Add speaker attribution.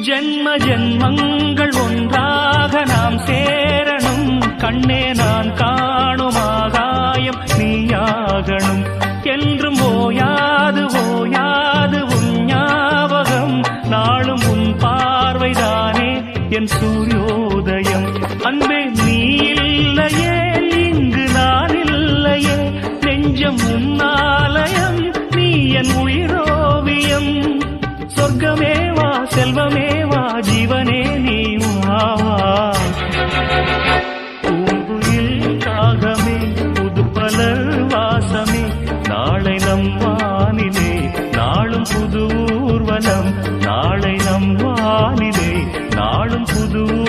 Speaker 1: ஜென்ம ஜென்மங்கள் ஒன்றாக நாம் சேரணும். கண்ணே நான் காணும் ஆகாயம் நீயாகணும். என்றும் ஓயாது ஓயாது உன் ஞாபகம். நாளும் உன் பார்வைதானே என் சூரியோதயம். அன்பே நீ இல்லையே இங்கு நான் இல்லையே. நெஞ்சம் உன்னாலயம் நீ என் உயிரோவியம். சொர்க்கமேவா செல்வமேவா ஜீவனே நீ வா. பூங்குயில் காகமே புதுப்பலர் வாசமே. நாளை நம் வானிலே நாளும் புது ஊர்வலம். நாளை நம் வானிலே நாளும் புது